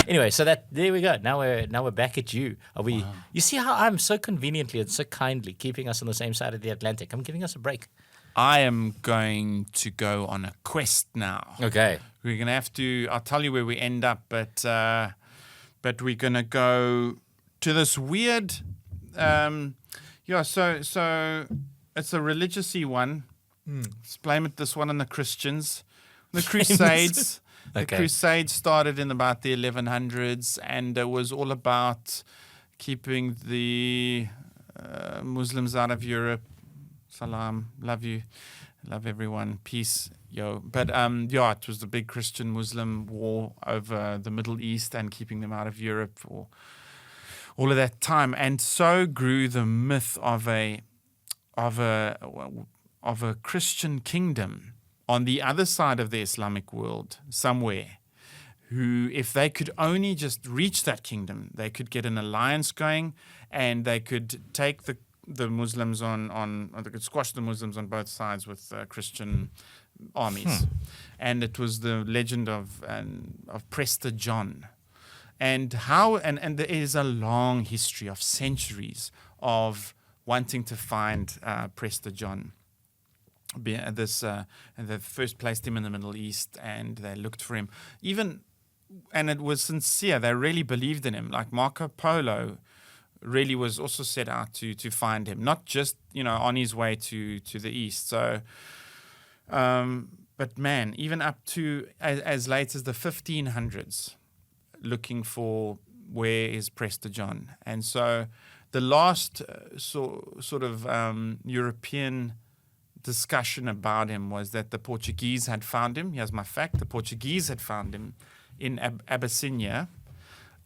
Anyway, so there we go. Now we're back at you. Are we? Wow. You see how I'm so conveniently and so kindly keeping us on the same side of the Atlantic. I'm giving us a break. I am going to go on a quest now. Okay. We're going to have to, I'll tell you where we end up, but we're going to go to this weird, so it's a religious-y one. Let's blame it, this one on the Christians. The Crusades. Okay. The Crusades started in about the 1100s, and it was all about keeping the Muslims out of Europe. Salam, love you, love everyone, peace, yo. But it was the big Christian-Muslim war over the Middle East and keeping them out of Europe for all of that time, and so grew the myth of a Christian kingdom on the other side of the Islamic world somewhere, who, if they could only just reach that kingdom, they could get an alliance going, and they could take the Muslims or they could squash the Muslims on both sides with Christian armies. And it was the legend of Prester John. And there is a long history of centuries of wanting to find Prester John. And they first placed him in the Middle East, and they looked for him. And it was sincere. They really believed in him. Like Marco Polo really was also set out to find him, not just on his way to the east. So, but man, even up to as late as the 1500s, looking for where is Prester John. And so, the last sort of European discussion about him was that the Portuguese had found him. Here's my fact: the Portuguese had found him in Abyssinia.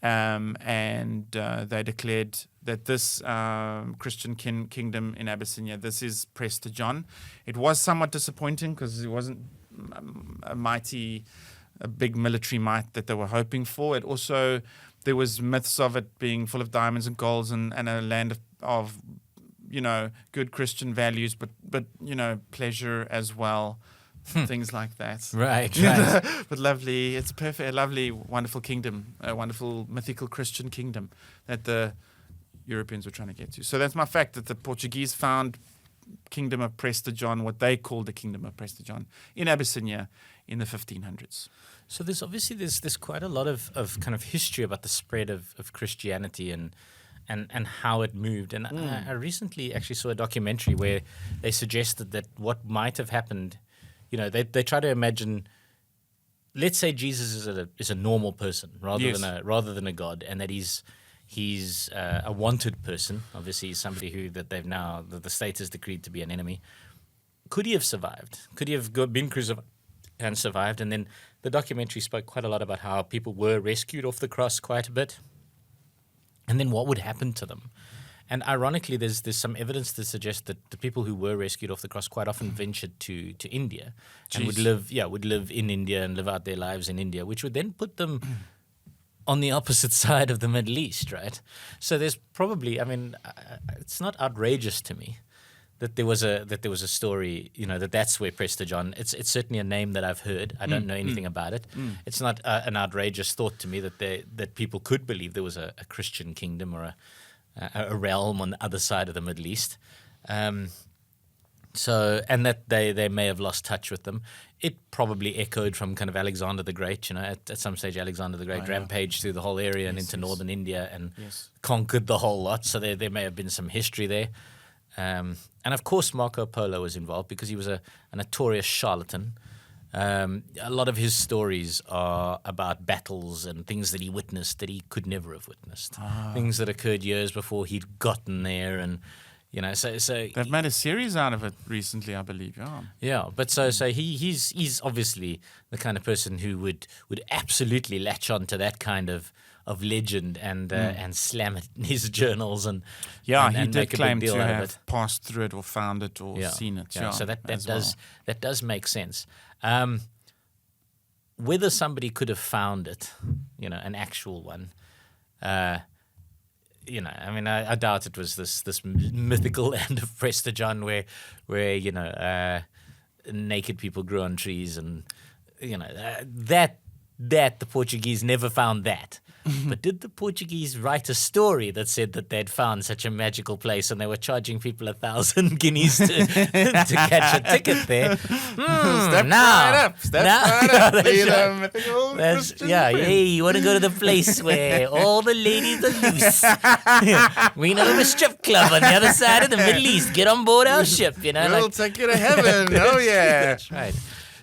And they declared that this Christian kingdom in Abyssinia, this is Prester John. It was somewhat disappointing because it wasn't a big military might that they were hoping for. It also, there was myths of it being full of diamonds and golds and a land of good Christian values, but pleasure as well. Things like that. Right. But lovely, it's perfect, a lovely, wonderful kingdom, a wonderful mythical Christian kingdom that the Europeans were trying to get to. So that's my fact, that the Portuguese found Kingdom of Prester John, what they called the Kingdom of Prester John, in Abyssinia in the 1500s. So there's quite a lot of kind of history about the spread of Christianity and how it moved. And I recently actually saw a documentary where they suggested that what might have happened, they try to imagine, let's say Jesus is a normal person rather than a god, and that he's a wanted person. Obviously, he's somebody who that the state has decreed to be an enemy. Could he have survived? Could he have been crucified and survived? And then the documentary spoke quite a lot about how people were rescued off the cross quite a bit, and then what would happen to them. And ironically, there's some evidence to suggest that the people who were rescued off the cross quite often ventured to India and would live in India and live out their lives in India, which would then put them on the opposite side of the Middle East, right? So there's probably, it's not outrageous to me that there was a story, that's where Prester John. It's certainly a name that I've heard. I don't know anything about it. It's not an outrageous thought to me that people could believe there was a Christian kingdom or a realm on the other side of the Middle East. So, and that they may have lost touch with them. It probably echoed from kind of Alexander the Great. At some stage, Alexander the Great rampaged through the whole area and into northern India and conquered the whole lot. So there may have been some history there. And of course, Marco Polo was involved because he was a notorious charlatan. A lot of his stories are about battles and things that he witnessed that he could never have witnessed. Things that occurred years before he'd gotten there, and so they've made a series out of it recently, I believe. Yeah, but so he's obviously the kind of person who would absolutely latch on to that kind of legend and slam it in his journals and he did claim to have it. passed through it or found it or seen it. Yeah, so that does make sense. Whether somebody could have found it, an actual one, I doubt it was this mythical land of Prester John where naked people grew on trees and that the Portuguese never found that. But did the Portuguese write a story that said that they'd found such a magical place and they were charging people 1,000 guineas to catch a ticket there? Step now, right up. Step now- right up. That's Be the right. mythical That's, Christian yeah, prince. hey, you want to go to the place where all the ladies are loose? We know of a strip club on the other side of the Middle East. Get on board our ship, you know. We'll like- take you to heaven. Oh, yeah. That's right.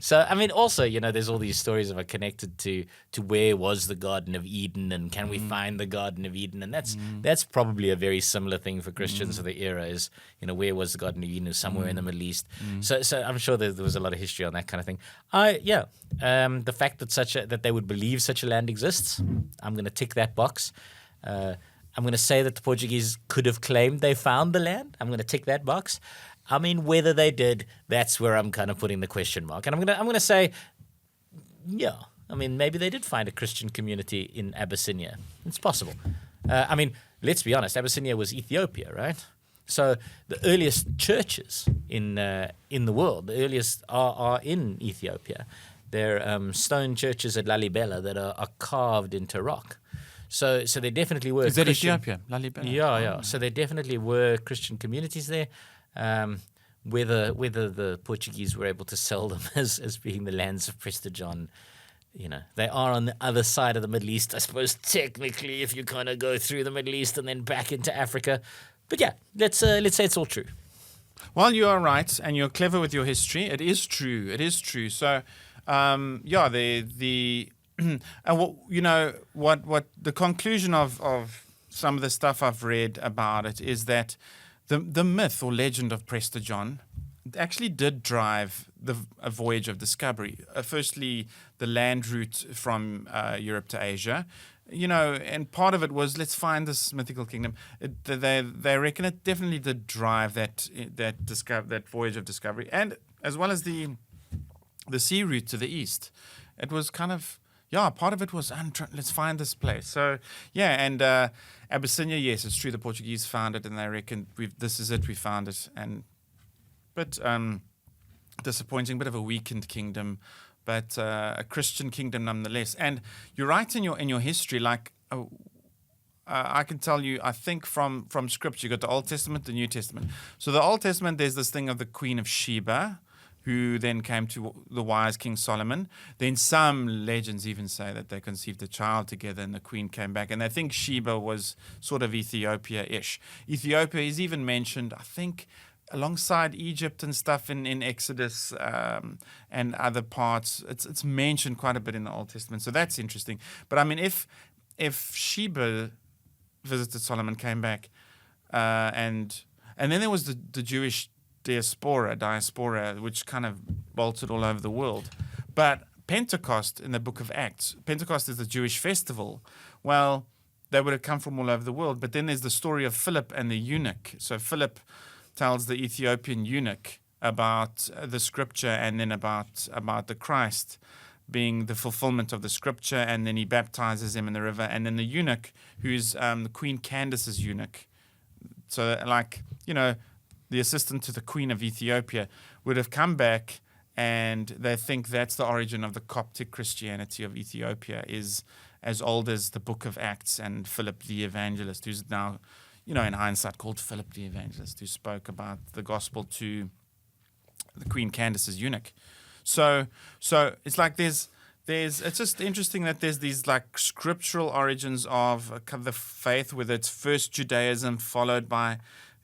So, I mean, also, there's all these stories that are connected to where was the Garden of Eden and can we find the Garden of Eden? And that's probably a very similar thing for Christians of the era is, where was the Garden of Eden? It was somewhere in the Middle East. So I'm sure there was a lot of history on that kind of thing. The fact that that they would believe such a land exists, I'm going to tick that box. I'm going to say that the Portuguese could have claimed they found the land. I'm going to tick that box. I mean, whether they did, that's where I'm kind of putting the question mark. And I'm gonna say, yeah. I mean, maybe they did find a Christian community in Abyssinia. It's possible. I mean, let's be honest. Abyssinia was Ethiopia, right? So the earliest churches in the world, the earliest are in Ethiopia. They're stone churches at Lalibela that are carved into rock. So there definitely were. Is that Christian- Ethiopia? Lalibela? Yeah. So there definitely were Christian communities there. Whether the Portuguese were able to sell them as being the lands of Prester John, they are on the other side of the Middle East, I suppose, technically, if you kind of go through the Middle East and then back into Africa. But yeah, let's say it's all true. Well, you are right, and you're clever with your history. It is true. It is true. So, the and what the conclusion of some of the stuff I've read about it is that the myth or legend of Prester John actually did drive a voyage of discovery. Firstly, the land route from Europe to Asia, and part of it was let's find this mythical kingdom. They reckon it definitely did drive that voyage of discovery, and as well as the sea route to the east. It was kind of part of it was let's find this place. So and Abyssinia, yes, it's true. The Portuguese found it, and they reckon this is it. We found it, but disappointing, bit of a weakened kingdom, but a Christian kingdom nonetheless. And you're right in your history. Like I can tell you, I think from Scripture, you got the Old Testament, the New Testament. So the Old Testament, there's this thing of the Queen of Sheba, who then came to the wise King Solomon. Then some legends even say that they conceived a child together and the queen came back. And they think Sheba was sort of Ethiopia-ish. Ethiopia is even mentioned, I think, alongside Egypt and stuff in Exodus and other parts. It's mentioned quite a bit in the Old Testament. So that's interesting. But I mean, if Sheba visited Solomon, came back, and then there was the Jewish diaspora, which kind of bolted all over the world. But Pentecost in the book of Acts, Pentecost is the Jewish festival. Well, they would have come from all over the world. But then there's the story of Philip and the eunuch. So Philip tells the Ethiopian eunuch about the scripture and then about the Christ being the fulfillment of the scripture, and then he baptizes him in the river. And then the eunuch, who's the Queen Candace's eunuch, so the assistant to the Queen of Ethiopia, would have come back, and they think that's the origin of the Coptic Christianity of Ethiopia, is as old as the book of Acts and Philip the Evangelist, who's now, in hindsight, called Philip the Evangelist, who spoke about the gospel to the Queen Candace's eunuch. So it's like it's just interesting that there's these like scriptural origins of the faith, whether it's first Judaism followed by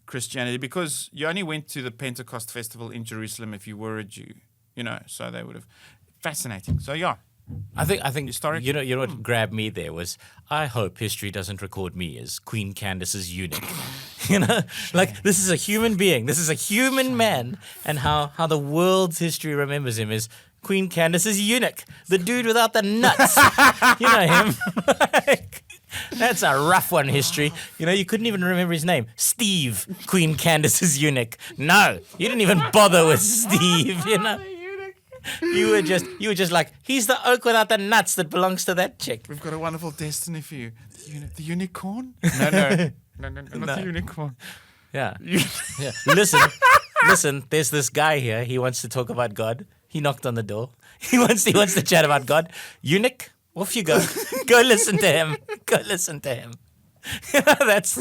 Christianity, because you only went to the Pentecost festival in Jerusalem if you were a Jew, so they would have. Fascinating. So I think Historic. you know what grabbed me there was, I hope history doesn't record me as Queen Candace's eunuch. Like this is a human being, this is a human man, and how the world's history remembers him is Queen Candace's eunuch, the dude without the nuts. You know him. That's a rough one, history. You couldn't even remember his name. Steve, Queen Candace's eunuch. No, you didn't even bother with Steve, You were just like, he's the oak without the nuts that belongs to that chick. We've got a wonderful destiny for you. The unicorn? No, not the unicorn. Yeah. Yeah. Listen, there's this guy here. He wants to talk about God. He knocked on the door. He wants to chat about God. Eunuch, off you go. Go listen to him. Go listen to him. That's